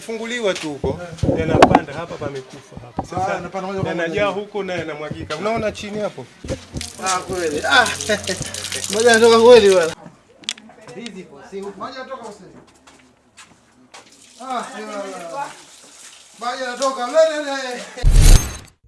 yakifunguliwa tu huko yanapanda hapa pamekufa hapa. Sasa yanajaa huko na yanamwagika. Unaona chini hapo? Kweli. Maji yanatoka kweli bwana. Ndizi kwa si maji yanatoka useni. Maji yanatoka mlele.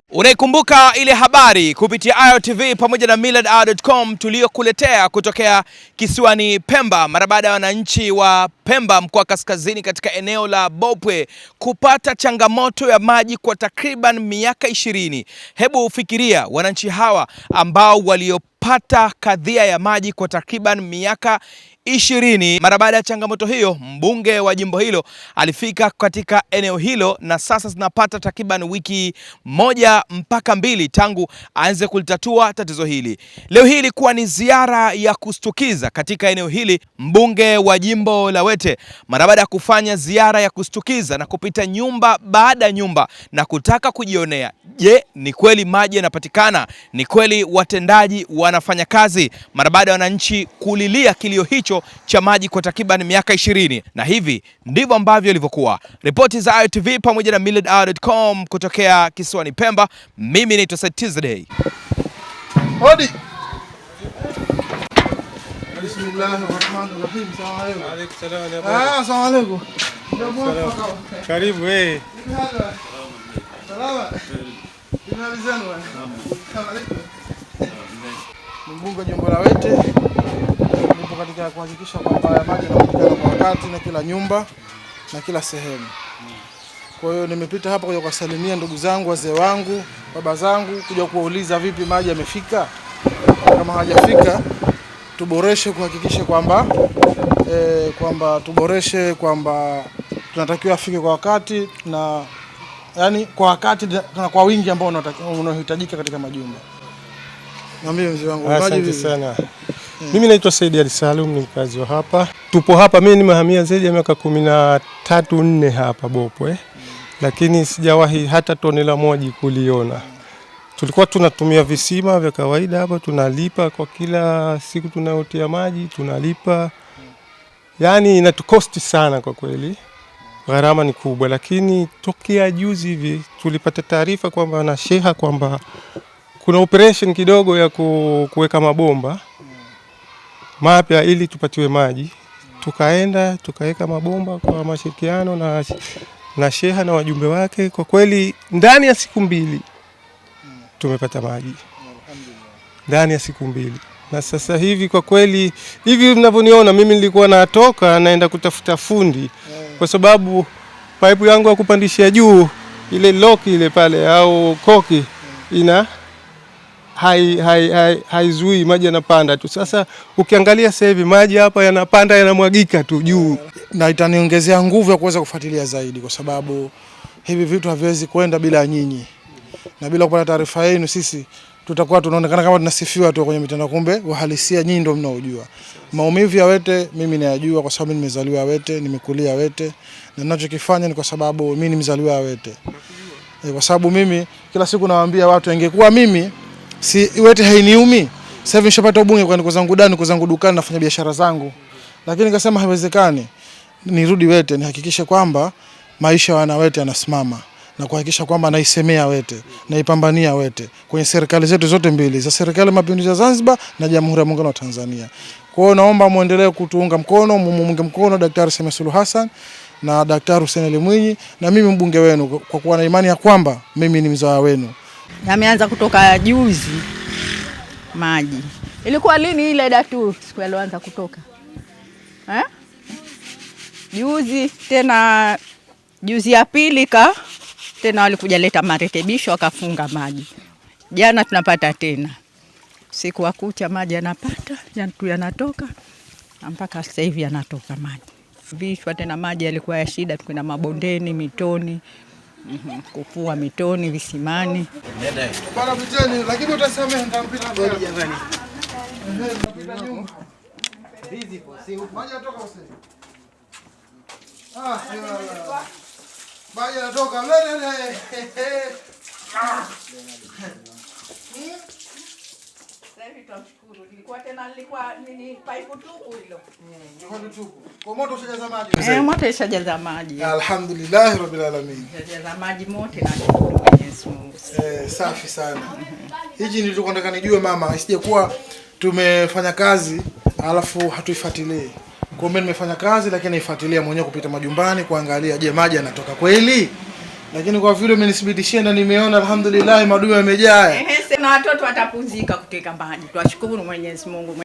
Unaikumbuka ile habari kupitia AyoTV pamoja na millardayo.com tuliokuletea kutokea kisiwani Pemba mara baada ya wananchi wa Pemba mkoa kaskazini katika eneo la Bopwe kupata changamoto ya maji kwa takriban miaka 20. Hebu ufikiria wananchi hawa ambao waliopata kadhia ya maji kwa takriban miaka 20. Mara baada ya changamoto hiyo, mbunge wa jimbo hilo alifika katika eneo hilo na sasa zinapata takriban wiki 1 mpaka 2 tangu aanze kulitatua tatizo hili. Leo hii ilikuwa ni ziara ya kustukiza katika eneo hili. Mbunge wa jimbo la Wete mara baada ya kufanya ziara ya kustukiza na kupita nyumba baada ya nyumba na kutaka kujionea, je, ni kweli maji yanapatikana? Ni kweli watendaji wanafanya kazi? Mara baada ya wananchi kulilia kilio hicho cha maji kwa takriban miaka 20. Na hivi ndivyo ambavyo ilivyokuwa. Ripoti za AyoTV pamoja na millardayo.com kutokea kisiwani Pemba. Mimi naitwa Said Tuesday. Hodi. Bismillahirrahmanirrahim. Assalamu alaykum. Karibu wewe. Salama. Mbunge wa jimbo la Wete nipo katika kuhakikisha kwamba maji yanapatikana kwa wakati na kila nyumba na kila sehemu. Kwa hiyo nimepita hapa kuja kuwasalimia ndugu zangu, wazee wangu, baba zangu, kuja kuwauliza vipi maji yamefika. Kama hajafika tuboreshe kuhakikisha kwamba kwamba tunatakiwa afike kwa wakati na yani kwa wakati na kwa wingi ambao unahitajika katika majumba. Niambie mzee wangu maji vipi? Asante sana. Mimi naitwa Said Ali Salum, ni mkazi wa hapa. Tupo hapa, mimi nimehamia zaidi ya miaka 13-14 hapa Bopwe. Lakini sijawahi hata tone la maji kuliona. Tulikuwa tunatumia visima vya kawaida hapa, tunalipa kwa kila siku tunayotia maji, tunalipa. Yaani inatukosti sana kwa kweli. Gharama ni kubwa, lakini tokea juzi hivi tulipata taarifa kwamba na sheha kwamba kuna operation kidogo ya kuweka mabomba mapya ili tupatiwe maji. Tukaenda tukaweka mabomba kwa mashirikiano na sheha na wajumbe wake. Kwa kweli ndani ya siku 2 tumepata maji. Ndani ya siku 2. Na sasa hivi kwa kweli hivi mnavyoniona mimi nilikuwa natoka naenda kutafuta fundi kwa sababu pipe yangu ya kupandishia juu ile lock ile pale au koki ina haizui maji yanapanda tu. Sasa ukiangalia sasa hivi maji hapa yanapanda yanamwagika tu juu, na itaniongezea nguvu ya kuweza kufuatilia zaidi kwa sababu hivi vitu haviwezi kwenda bila nyinyi. Na bila kupata taarifa yenu sisi tutakuwa tunaonekana kama tunasifiwa tu kwenye mitandao, kumbe uhalisia nyinyi ndio mnaojua. Maumivu ya Wete mimi nayajua kwa sababu nimezaliwa Wete, nimekulia Wete, na ninachokifanya ni kwa sababu mimi ni mzaliwa Wete. Kwa sababu mimi kila siku nawaambia watu ingekuwa mimi si Wete hainiumi, sasa hivi nishapata ubunge kwa niko zangu ndani, niko zangu dukani nafanya biashara zangu. Lakini nikasema haiwezekani. Nirudi Wete nihakikishe kwamba maisha ya wana Wete yanasimama na kuhakikisha kwamba naisemea Wete, naipambania Wete kwenye serikali zetu zote mbili, za serikali ya mapinduzi ya Zanzibar na Jamhuri ya Muungano wa Tanzania. Kwa hiyo naomba muendelee kutuunga mkono, muunge mkono Daktari Samia Suluhu Hassan na Daktari Hussein Ali Mwinyi na mimi mbunge wenu, kwa kuwa na imani ya kwamba mimi ni mzawa wenu. Yameanza kutoka juzi maji. Ilikuwa lini ile datu siku ilianza kutoka? Juzi tena, juzi ya pili tena walikuja leta marekebisho wakafunga maji. Jana tunapata tena. Siku wa kucha maji yanatoka mpaka sasa hivi yanatoka maji. Vishwa tena maji yalikuwa ya shida, tukina mabondeni, mitoni, kufua mitoni, visimani. Bana viteni, lakini utasamehe nitampita bodi jamani. Ndizi kwa si maji yanatoka useni. Maji yanatoka mlele. Sasa hivi tunashukuru. Ilikuwa tena nini pipe tupu hilo. Ndio tupu. Kwa moto ushajaza maji. Moto ushajaza maji. Alhamdulillah rabbil alamin. Ushajaza maji moto na shukuru Mwenyezi Mungu. Safi sana. Hichi nilikuwa nataka nijue mama, isije kuwa tumefanya kazi alafu hatuifuatilii. Kwa mimi nimefanya kazi lakini naifuatilia mwenyewe kupita majumbani kuangalia je maji yanatoka kweli? Lakini kwa vile umenithibitishia na nimeona alhamdulillah madumu yamejaa. Na watoto watapumzika kuteka maji. Tuwashukuru Mwenyezi Mungu.